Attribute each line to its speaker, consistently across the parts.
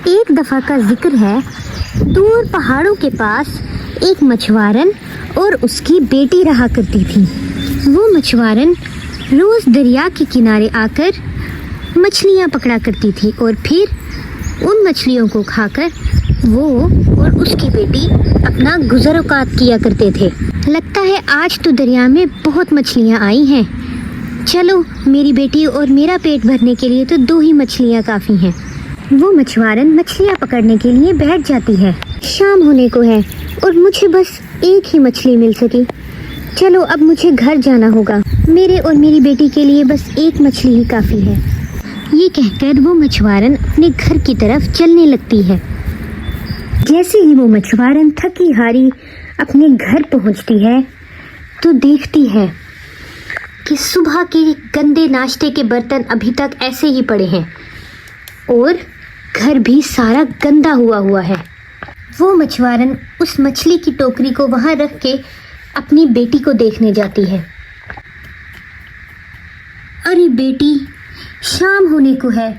Speaker 1: एक दफ़ा का जिक्र है, दूर पहाड़ों के पास एक मछुआरन और उसकी बेटी रहा करती थी। वो मछुआरन रोज़ दरिया के किनारे आकर मछलियाँ पकड़ा करती थी और फिर उन मछलियों को खाकर वो और उसकी बेटी अपना गुज़र औक़ात किया करते थे। लगता है आज तो दरिया में बहुत मछलियाँ आई हैं। चलो, मेरी बेटी और मेरा पेट भरने के लिए तो 2 ही मछलियाँ काफ़ी हैं। वो मछुआरन मछलियाँ पकड़ने के लिए बैठ जाती है। शाम होने को है और मुझे बस एक ही मछली मिल सकी। चलो, अब मुझे घर जाना होगा। मेरे और मेरी बेटी के लिए बस एक मछली ही काफ़ी है। ये कहकर वो मछुआरन अपने घर की तरफ चलने लगती है। जैसे ही वो मछुआरन थकी हारी अपने घर पहुंचती है तो देखती है कि सुबह के गंदे नाश्ते के बर्तन अभी तक ऐसे ही पड़े हैं और घर भी सारा गंदा हुआ है। वो मछुआरन उस मछली की टोकरी को वहाँ रख के अपनी बेटी को देखने जाती है। अरे बेटी, शाम होने को है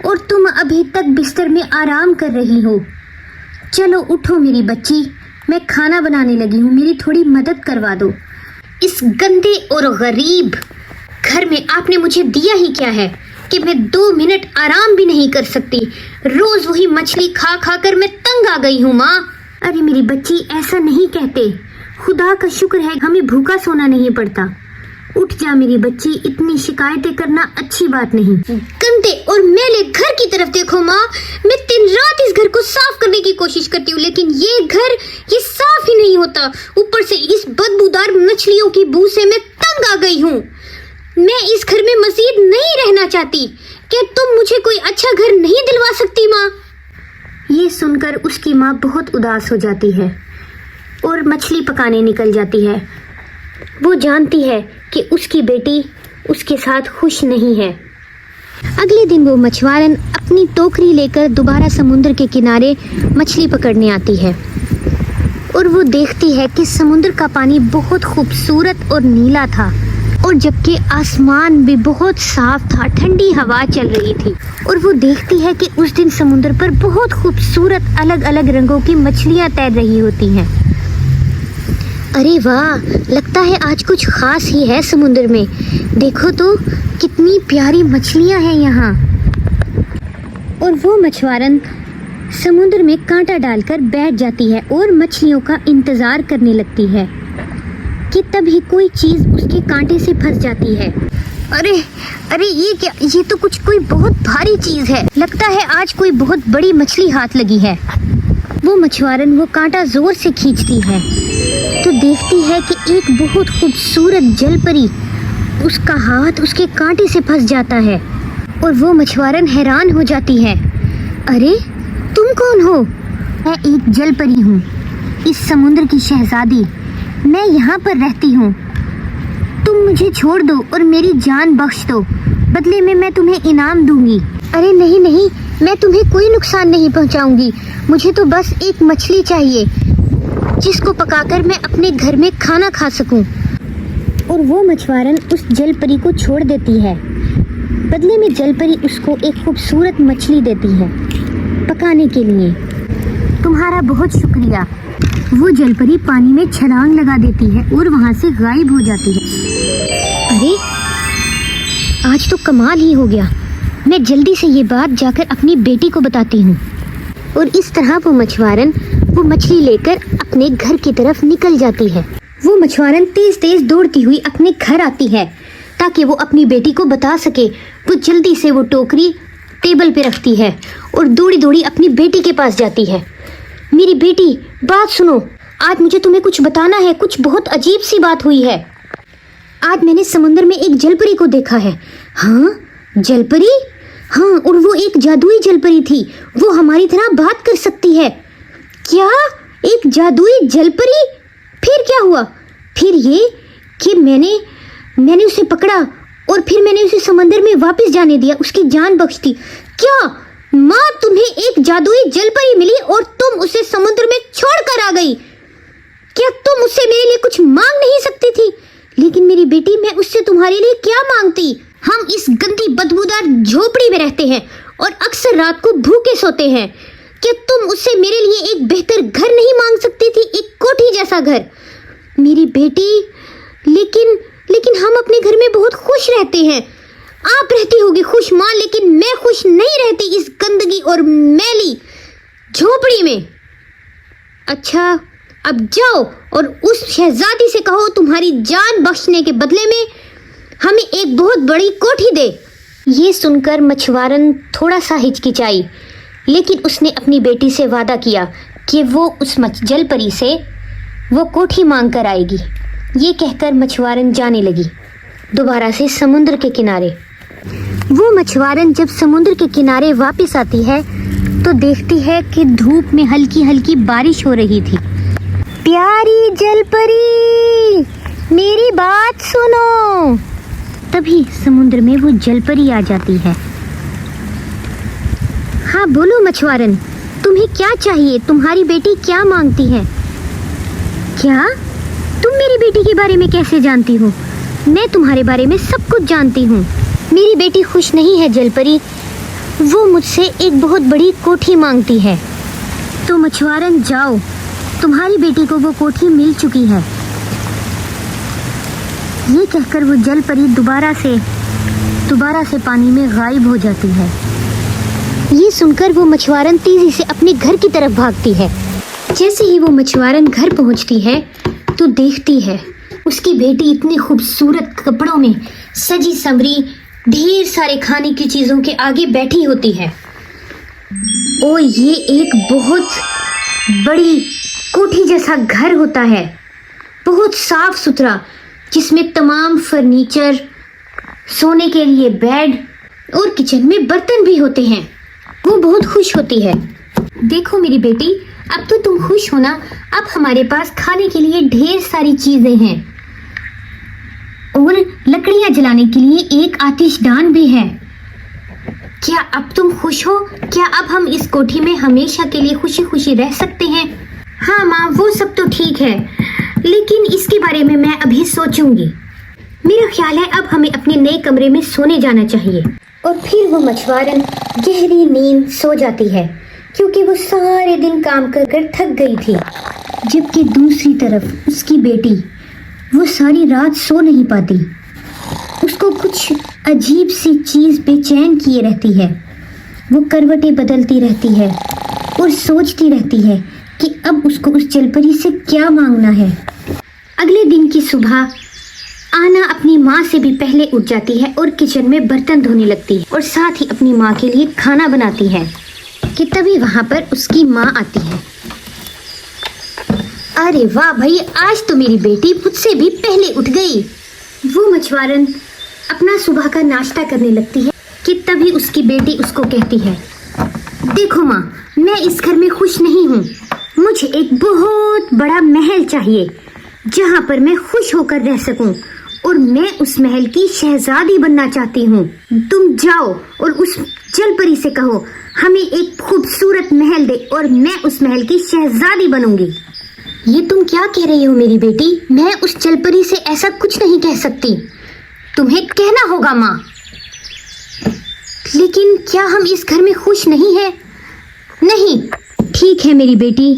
Speaker 1: और तुम अभी तक बिस्तर में आराम कर रही हो। चलो उठो मेरी बच्ची, मैं खाना बनाने लगी हूँ, मेरी थोड़ी मदद करवा दो। इस गंदे और गरीब घर में आपने मुझे दिया ही क्या है कि मैं 2 मिनट आराम भी नहीं कर सकती। रोज वही मछली खा खा कर मैं तंग आ गई हूँ माँ। अरे मेरी बच्ची, ऐसा नहीं कहते। खुदा का शुक्र है हमें भूखा सोना नहीं पड़ता। उठ जा मेरी बच्ची, इतनी शिकायतें करना अच्छी बात नहीं। गंदे और मैले घर की तरफ देखो माँ। मैं दिन रात इस घर को साफ करने की कोशिश करती हूँ लेकिन ये साफ ही नहीं होता। ऊपर से इस बदबूदार मछलियों की बू से मैं तंग आ गई हूँ। मैं इस घर में मजीद नहीं रहना चाहती। क्या तुम मुझे कोई अच्छा घर नहीं दिलवा सकती माँ? ये सुनकर उसकी माँ बहुत उदास हो जाती है और मछली पकाने निकल जाती है। वो जानती है कि उसकी बेटी उसके साथ खुश नहीं है। अगले दिन वो मछुआरन अपनी टोकरी लेकर दोबारा समुद्र के किनारे मछली पकड़ने आती है और वो देखती है कि समुद्र का पानी बहुत खूबसूरत और नीला था और जबकि आसमान भी बहुत साफ था, ठंडी हवा चल रही थी। और वो देखती है कि उस दिन समुद्र पर बहुत खूबसूरत अलग अलग रंगों की मछलियाँ तैर रही होती हैं। अरे वाह, लगता है आज कुछ खास ही है समुद्र में। देखो तो कितनी प्यारी मछलियाँ हैं यहाँ। और वो मछुआरन समुद्र में कांटा डालकर बैठ जाती है और मछलियों का इंतज़ार करने लगती है कि तभी कोई चीज़ उसके कांटे से फंस जाती है। अरे ये क्या? ये तो कोई बहुत भारी चीज़ है। लगता है आज कोई बहुत बड़ी मछली हाथ लगी है। वो मछुआरन वो कांटा जोर से खींचती है तो देखती है कि एक बहुत खूबसूरत जलपरी, उसका हाथ उसके कांटे से फंस जाता है और वो मछुआरन हैरान हो जाती है। अरे तुम कौन हो? मैं एक जलपरी हूँ, इस समुद्र की शहजादी। मैं यहाँ पर रहती हूँ। तुम मुझे छोड़ दो और मेरी जान बख्श दो, बदले में मैं तुम्हें इनाम दूंगी। अरे नहीं, मैं तुम्हें कोई नुकसान नहीं पहुँचाऊंगी। मुझे तो बस एक मछली चाहिए जिसको पकाकर मैं अपने घर में खाना खा सकूं। और वो मछुआरन उस जलपरी को छोड़ देती है। बदले में जलपरी उसको एक खूबसूरत मछली देती है पकाने के लिए। तुम्हारा बहुत शुक्रिया। वो जलपरी पानी में छलांग लगा देती है और वहाँ से गायब हो जाती है। अरे आज तो कमाल ही हो गया। मैं जल्दी से ये बात जाकर अपनी बेटी को बताती हूँ। और इस तरह वो मछुआरन वो मछली लेकर अपने घर की तरफ निकल जाती है। वो मछुआरन तेज दौड़ती हुई अपने घर आती है ताकि वो अपनी बेटी को बता सके। वो जल्दी से वो टोकरी टेबल पे रखती है और दौड़ी अपनी बेटी के पास जाती है। मेरी बेटी, बात सुनो, आज मुझे तुम्हें कुछ बताना है। कुछ बहुत अजीब सी बात हुई है। आज मैंने समुद्र में एक जलपरी को देखा है। हाँ, जलपरी? हाँ, और वो एक जादुई जलपरी थी। वो हमारी तरह बात कर सकती है। क्या? एक जादुई जलपरी? फिर क्या हुआ? फिर ये कि मैंने उसे पकड़ा और फिर मैंने उसे समंदर में वापस जाने दिया, उसकी जान बख्श दी। क्या माँ, तुम्हें एक जादुई जलपरी मिली और तुम उसे समुद्र में छोड़कर आ गई? क्या तुम उससे मेरे लिए कुछ मांग नहीं सकती थी? लेकिन मेरी बेटी, मैं उससे तुम्हारे लिए क्या मांगती? हम इस गंदी बदबूदार झोपड़ी में रहते हैं और अक्सर रात को भूखे सोते हैं। क्या तुम उससे मेरे लिए एक बेहतर घर नहीं मांग सकती थी, एक कोठी जैसा घर? मेरी बेटी, लेकिन हम अपने घर में बहुत खुश रहते हैं। आप रहती होगी खुश माँ, लेकिन मैं खुश नहीं रहती इस गंदगी और मैली झोपड़ी में। अच्छा, अब जाओ और उस शहजादी से कहो तुम्हारी जान बख्शने के बदले में हमें एक बहुत बड़ी कोठी दे। ये सुनकर मछुआरन थोड़ा सा हिचकिचाई, लेकिन उसने अपनी बेटी से वादा किया कि वो उस जल परी से वो कोठी मांग कर आएगी। ये कहकर मछुआरन जाने लगी दोबारा से समुद्र के किनारे। वो मछुआरन जब समुद्र के किनारे वापस आती है तो देखती है कि धूप में हल्की हल्की बारिश हो रही थी। प्यारी जलपरी, मेरी बात सुनो। तभी समुद्र में वो जलपरी आ जाती है। हाँ बोलो मछुआरन, तुम्हें क्या चाहिए? तुम्हारी बेटी क्या मांगती है? क्या तुम मेरी बेटी के बारे में कैसे जानती हो? मैं तुम्हारे बारे में सब कुछ जानती हूँ। मेरी बेटी खुश नहीं है जलपरी, वो मुझसे एक बहुत बड़ी कोठी मांगती है। तो मछुआरन जाओ, तुम्हारी बेटी को वो कोठी मिल चुकी है। ये कहकर वो जलपरी दोबारा से पानी में गायब हो जाती है। ये सुनकर वो मछुआरन तेजी से अपने घर की तरफ भागती है। जैसे ही वो मछुआरन घर पहुंचती है तो देखती है उसकी बेटी इतने खूबसूरत कपड़ों में सजी संवरी ढेर सारे खाने की चीजों के आगे बैठी होती है। और ये एक बहुत बड़ी कोठी जैसा घर होता है, बहुत साफ सुथरा, जिसमें तमाम फर्नीचर, सोने के लिए बेड और किचन में बर्तन भी होते हैं। वो बहुत खुश होती है। देखो मेरी बेटी, अब तो तुम खुश हो ना? अब हमारे पास खाने के लिए ढेर सारी चीजें हैं और लकड़ियां जलाने के लिए एक आतिशदान भी है। क्या अब तुम खुश हो? क्या अब हम इस कोठी में हमेशा के लिए खुशी खुशी रह सकते हैं? हाँ माँ, वो सब तो ठीक है, लेकिन इसके बारे में मैं अभी सोचूंगी। मेरा ख्याल है अब हमें अपने नए कमरे में सोने जाना चाहिए। और फिर वो मछुआरन गहरी नींद सो जाती है, क्योंकि वो सारे दिन काम कर कर थक गई थी। जबकि दूसरी तरफ उसकी बेटी, वो सारी रात सो नहीं पाती। उसको कुछ अजीब सी चीज़ बेचैन किए रहती है। वो करवटें बदलती रहती है और सोचती रहती है कि अब उसको उस जलपरी से क्या मांगना है। अगले दिन की सुबह आना अपनी माँ से भी पहले उठ जाती है और किचन में बर्तन धोने लगती है और साथ ही अपनी माँ के लिए खाना बनाती है कि तभी वहाँ पर उसकी माँ आती है। अरे वाह भाई, आज तो मेरी बेटी मुझसे भी पहले उठ गई। वो मछुआरन अपना सुबह का नाश्ता करने लगती है कि तभी उसकी बेटी उसको कहती है, देखो माँ, मैं इस घर में खुश नहीं हूँ। मुझे एक बहुत बड़ा महल चाहिए जहाँ पर मैं खुश होकर रह सकूं, और मैं उस महल की शहजादी बनना चाहती हूँ। तुम जाओ और उस जलपरी से कहो हमें एक खूबसूरत महल दे और मैं उस महल की शहजादी बनूंगी। ये तुम क्या कह रही हो मेरी बेटी? मैं उस जलपरी से ऐसा कुछ नहीं कह सकती। तुम्हें कहना होगा माँ। लेकिन क्या हम इस घर में खुश नहीं हैं? नहीं, ठीक है मेरी बेटी,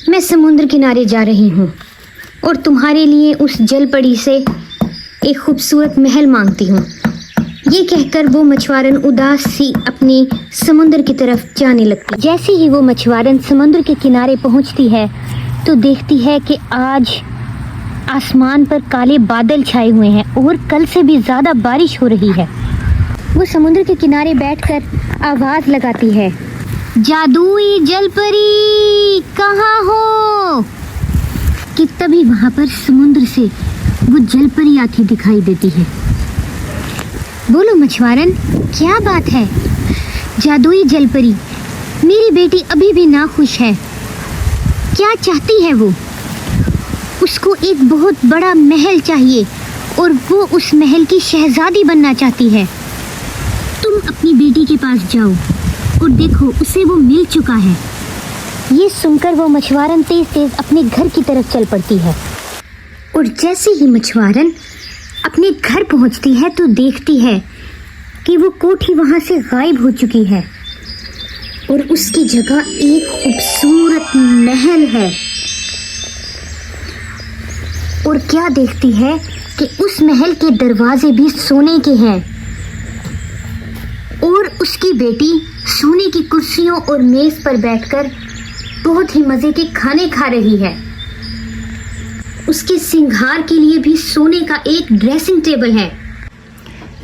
Speaker 1: मैं समुद्र किनारे जा रही हूँ और तुम्हारे लिए उस जलपरी से एक खूबसूरत महल मांगती हूँ। ये कहकर वो मछुआरन उदास सी अपनी समुद्र की तरफ जाने लगती। जैसे ही वो मछुआरन समुद्र के किनारे पहुँचती है तो देखती है कि आज आसमान पर काले बादल छाए हुए हैं और कल से भी ज़्यादा बारिश हो रही है। वो समुद्र के किनारे बैठकर आवाज़ लगाती है, जादुई जलपरी कहाँ हो? कि तभी वहाँ पर समुद्र से वो जलपरी आती दिखाई देती है। बोलो मछुआरन, क्या बात है? जादुई जलपरी, मेरी बेटी अभी भी ना खुश है। क्या चाहती है वो? उसको एक बहुत बड़ा महल चाहिए और वो उस महल की शहजादी बनना चाहती है। तुम अपनी बेटी के पास जाओ और देखो उसे वो मिल चुका है। ये सुनकर वो मछुआरन तेज तेज अपने घर की तरफ चल पड़ती है। और जैसे ही मछुआरन अपने घर पहुंचती है तो देखती है कि वो कोठी वहां से गायब हो चुकी है। और उसकी जगह एक खूबसूरत महल है। और क्या देखती है कि उस महल के दरवाजे भी सोने के हैं और उसकी बेटी सोने की कुर्सियों और मेज पर बैठकर बहुत ही मजे के खाने खा रही है। उसके श्रृंगार के लिए भी सोने का एक ड्रेसिंग टेबल है।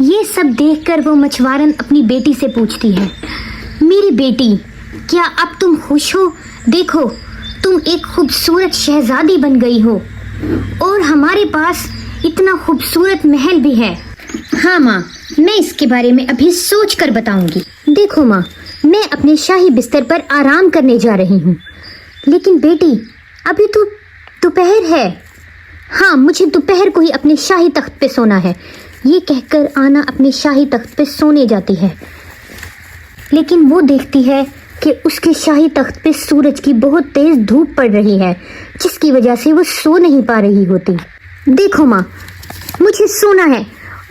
Speaker 1: ये सब देखकर वो मछुआरन अपनी बेटी से पूछती है, मेरी बेटी, क्या अब तुम खुश हो? देखो, तुम एक खूबसूरत शहजादी बन गई हो और हमारे पास इतना खूबसूरत महल भी है। हाँ माँ, मैं इसके बारे में अभी सोच कर बताऊंगी। देखो माँ, मैं अपने शाही बिस्तर पर आराम करने जा रही हूँ। लेकिन बेटी, अभी तो दोपहर है। हाँ, मुझे दोपहर को ही अपने शाही तख्त पे सोना है। ये कहकर आना अपने शाही तख्त पे सोने जाती है, लेकिन वो देखती है कि उसके शाही तख्त पे सूरज की बहुत तेज धूप पड़ रही है, जिसकी वजह से वो सो नहीं पा रही होती। देखो माँ, मुझे सोना है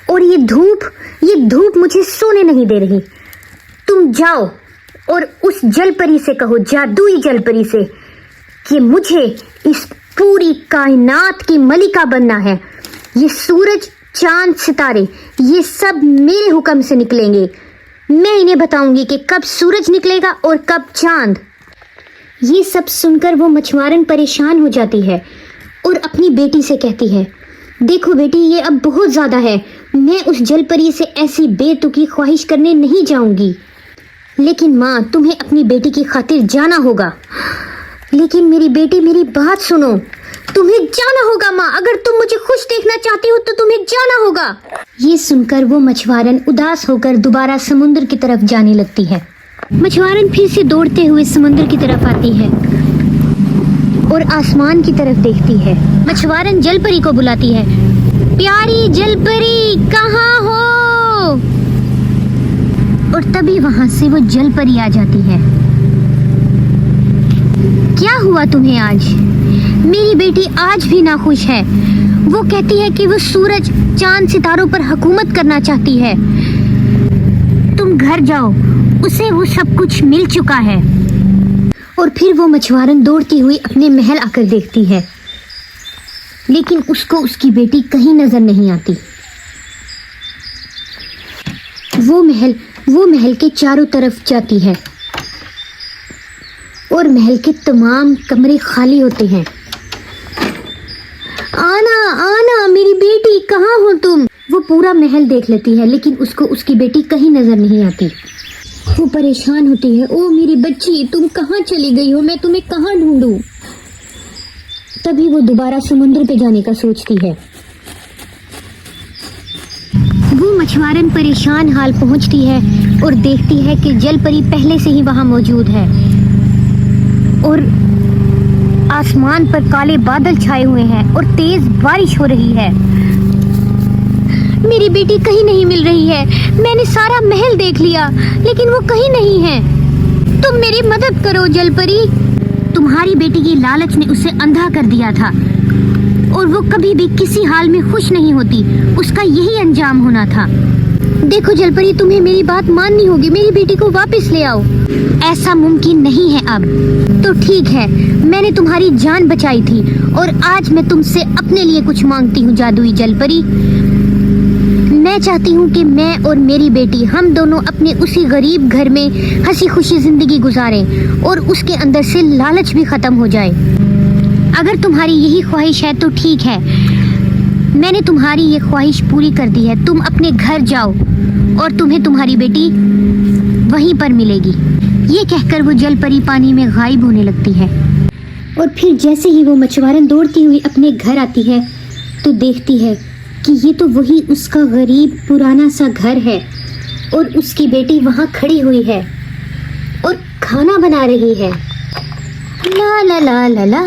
Speaker 1: और ये धूप मुझे सोने नहीं दे रही। तुम जाओ और उस जलपरी से कहो, जादुई जलपरी से, कि मुझे इस पूरी कायनात की मलिका बनना है। ये सूरज, चांद, सितारे, ये सब मेरे हुक्म से निकलेंगे। मैं इन्हें बताऊंगी कि कब सूरज निकलेगा और कब चांद। ये सब सुनकर वो मछुआरन परेशान हो जाती है और अपनी बेटी से कहती है, देखो बेटी, ये अब बहुत ज़्यादा है। मैं उस जलपरी से ऐसी बेतुकी ख्वाहिश करने नहीं जाऊंगी। लेकिन माँ, तुम्हें अपनी बेटी की खातिर जाना होगा। लेकिन मेरी बेटी, मेरी बात सुनो, तुम्हें जाना होगा माँ। अगर तुम मुझे खुश देखना चाहती हो तो तुम्हें जाना होगा। ये सुनकर वो मछुआरन उदास होकर दोबारा समुद्र की तरफ जाने लगती है। मछुआरन फिर से दौड़ते हुए समुद्र की तरफ आती है और आसमान की तरफ देखती है। मछुआरन जलपरी को बुलाती है, प्यारी जलपरी, कहाँ हो? और तभी वहां से वो जलपरी आ जाती है। क्या हुआ तुम्हें आज? मेरी बेटी आज भी नाखुश है। वो कहती है कि वो सूरज, चांद, सितारों पर हुकूमत करना चाहती है। तुम घर जाओ, उसे वो सब कुछ मिल चुका है। और फिर वो मछुआरन दौड़ती हुई अपने महल आकर देखती है, लेकिन उसको उसकी बेटी कहीं नजर नहीं आती। वो महल के चारों तरफ जाती है और महल के तमाम कमरे खाली होते हैं। आना आना, मेरी बेटी, कहाँ हो तुम? वो पूरा महल देख लेती है, लेकिन उसको उसकी बेटी कहीं नजर नहीं आती। वो परेशान होती है, ओ मेरी बच्ची, तुम कहाँ चली गई हो? मैं तुम्हें कहाँ ढूंढूं? तभी वो दोबारा समुद्र पे जाने का सोचती है। वो मछुआरन परेशान हाल पहुंचती है और देखती है कि जलपरी पहले से ही वहां मौजूद है और आसमान पर काले बादल छाए हुए हैं और तेज बारिश हो रही है। मेरी बेटी कहीं नहीं मिल रही है। मैंने सारा महल देख लिया, लेकिन वो कहीं नहीं है। तुम मेरी मदद करो जलपरी। तुम्हारी बेटी की लालच ने उसे अंधा कर दिया था और वो कभी भी किसी हाल में खुश नहीं होती। उसका यही अंजाम होना था। देखो जलपरी, तुम्हें मेरी बात माननी होगी। मेरी बेटी को वापस ले आओ। ऐसा मुमकिन नहीं है अब। तो ठीक है, मैंने तुम्हारी जान बचाई थी और आज मैं तुमसे अपने लिए कुछ मांगती हूँ जादुई जलपरी। मैं चाहती हूँ कि मैं और मेरी बेटी, हम दोनों अपने उसी गरीब घर में हंसी खुशी जिंदगी गुजारें और उसके अंदर से लालच भी खत्म हो जाए। अगर तुम्हारी यही ख्वाहिश है तो ठीक है, मैंने तुम्हारी ये ख्वाहिश पूरी कर दी है। तुम अपने घर जाओ और तुम्हें तुम्हारी बेटी वहीं पर मिलेगी। ये कहकर वो जलपरी पानी में गायब होने लगती है। और फिर जैसे ही वो मछुआरन दौड़ती हुई अपने घर आती है तो देखती है कि ये तो वही उसका गरीब पुराना सा घर है और उसकी बेटी वहाँ खड़ी हुई है और खाना बना रही है। ला ला ला ला ला।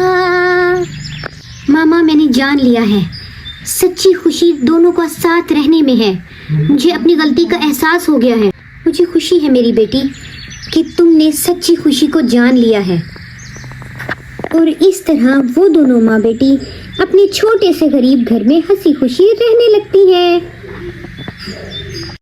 Speaker 1: मामा, मैंने जान लिया है, सच्ची खुशी दोनों का साथ रहने में है। मुझे अपनी गलती का एहसास हो गया है। मुझे खुशी है मेरी बेटी कि तुमने सच्ची खुशी को जान लिया है। और इस तरह वो दोनों माँ बेटी अपने छोटे से गरीब घर में हंसी खुशी रहने लगती है।